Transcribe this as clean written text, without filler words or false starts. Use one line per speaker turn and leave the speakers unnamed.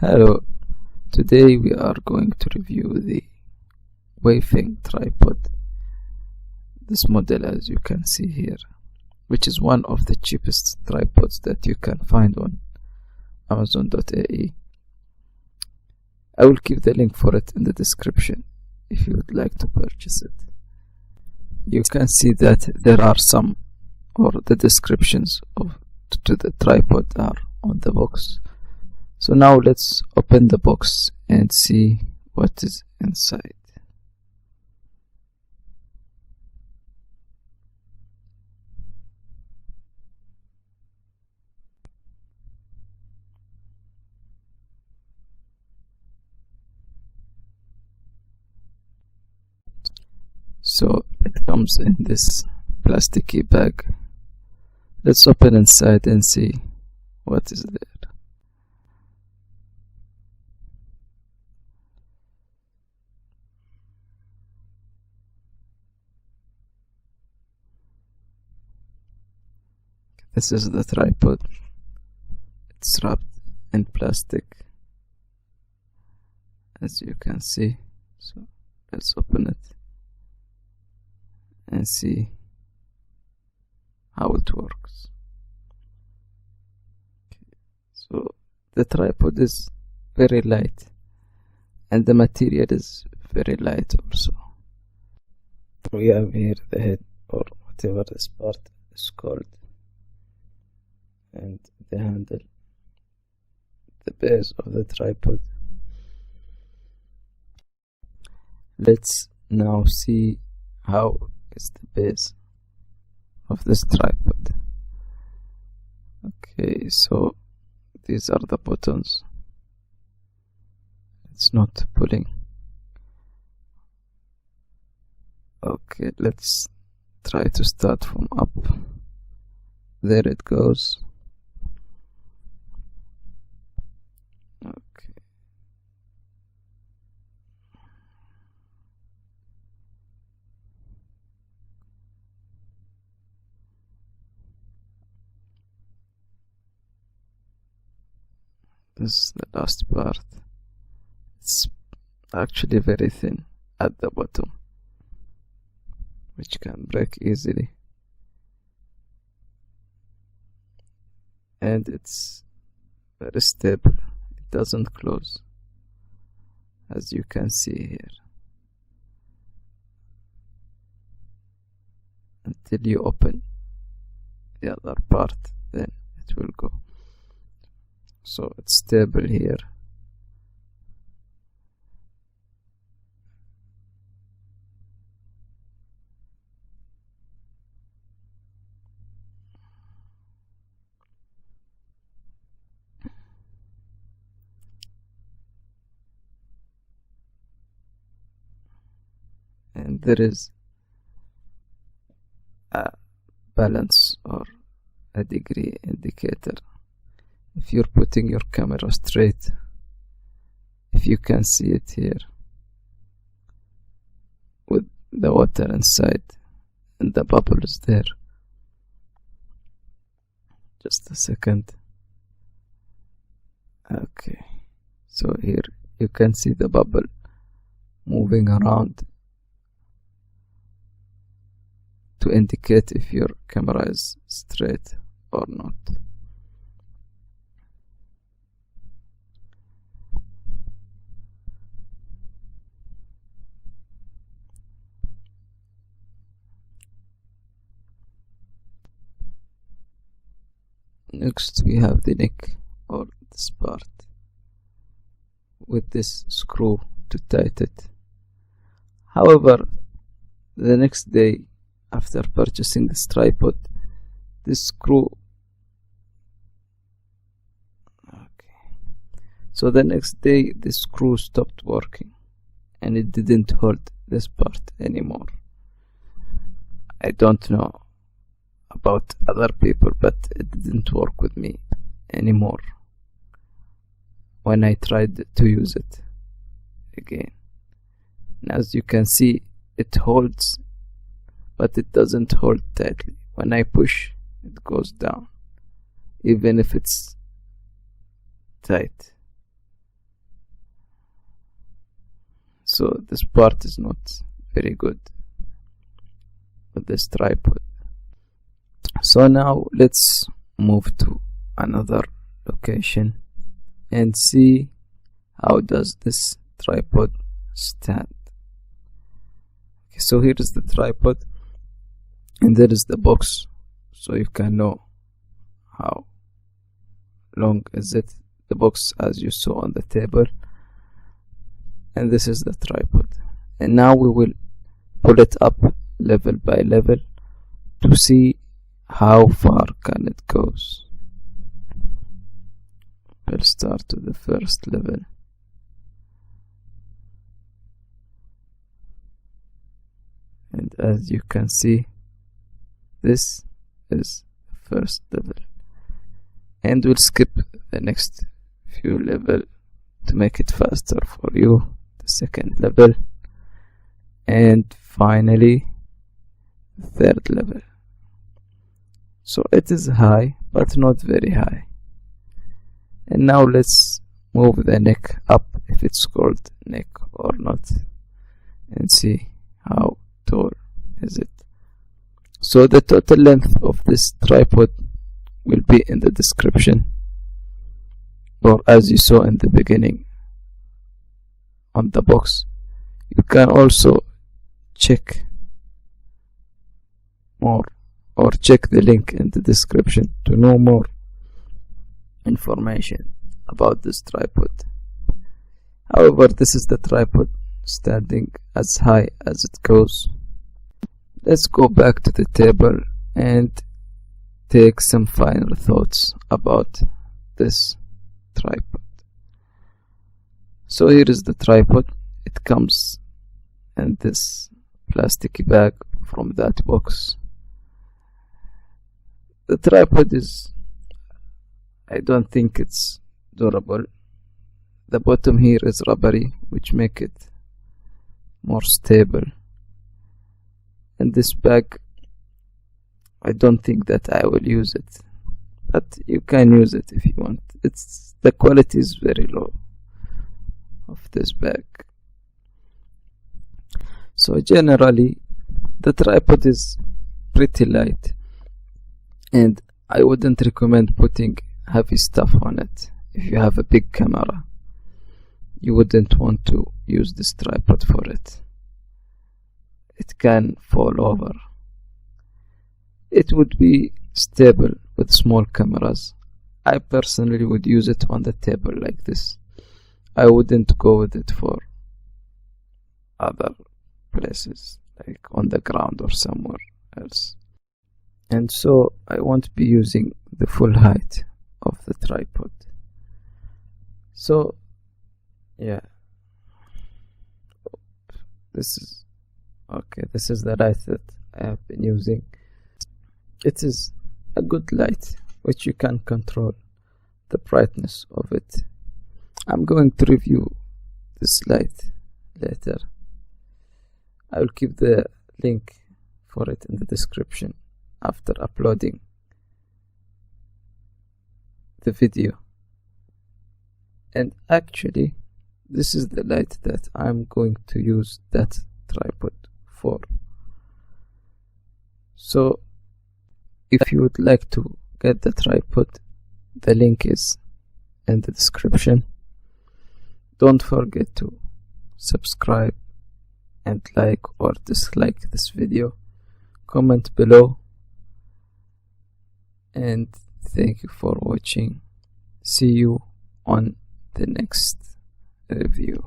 Hello, today we are going to review the WEIFENG tripod. This model, as you can see here, which is one of the cheapest tripods that you can find on Amazon.ae. I will keep the link for it in the description if you would like to purchase it. You can see that there are some, or the descriptions to the tripod are on the box. So now let's open the box and see what is inside. So it comes in this plasticky bag. Let's open inside and see what is there. This is the tripod. It's wrapped in plastic, as you can see. So let's open it and see how it works. So the tripod is very light and the material is very light also. We have here the head, or whatever this part is called, and the handle, the base of the tripod. Let's now see how is the base of this tripod. Okay, so these are the buttons. It's not pulling. Okay, let's try to start from up. There it goes. Okay. This is the last part. It's actually very thin at the bottom, which can break easily, and it's very stable. It doesn't close, as you can see here, until you open the other part, then it will go. So it's stable here. And there is a balance or a degree indicator. If you're putting your camera straight, if you can see it here with the water inside and the bubbles there. Just a second. Okay, so here you can see the bubble moving around to indicate if your camera is straight or not. Next we have the neck, or this part, with this screw to tighten it. However, the next day after purchasing this tripod, this screw, so the next day the screw stopped working and it didn't hold this part anymore. I don't know about other people, but it didn't work with me anymore when I tried to use it again. And as you can see, it holds, but it doesn't hold tightly. When I push, it goes down, even if it's tight. so this part is not very good with this tripod. So now let's move to another location and see how does this tripod stand. Okay, so here is the tripod and there is the box, so you can know how long is it. The box as you saw on the table, and this is the tripod. And now we will pull it up level by level to see how far can it goes. We'll start with the first level. And as you can see, this is the first level. And we'll skip the next few levels to make it faster for you. The second level. And finally, the third level. So it is high, but not very high. And now let's move the neck up, if it's called neck or not, and see how tall is it. So the total length of this tripod will be in the description, or as you saw in the beginning on the box. You can also check more, or check the link in the description to know more information about this tripod. However, this is the tripod standing as high as it goes. Let's go back to the table and take some final thoughts about this tripod. So here is the tripod. It comes in this plastic bag from that box. The tripod is, I don't think it's durable. The bottom here is rubbery, which make it more stable. And this bag, I don't think that I will use it, but you can use it if you want. The quality is very low of this bag. So generally the tripod is pretty light, and I wouldn't recommend putting heavy stuff on it. If you have a big camera, you wouldn't want to use this tripod for it. It can fall over. It would be stable with small cameras. I personally would use it on the table like this. I wouldn't go with it for other places, like on the ground or somewhere else. And so I won't be using the full height of the tripod. So yeah, this is okay. This is the light that I have been using. It is a good light which you can control the brightness of it. I'm going to review this light later. I will keep the link for it in the description after uploading the video. And actually, this is the light that I'm going to use that tripod for. So if you would like to get the tripod, the link is in the description. Don't forget to subscribe and like or dislike this video. Comment below, and thank you for watching. See you on the next review.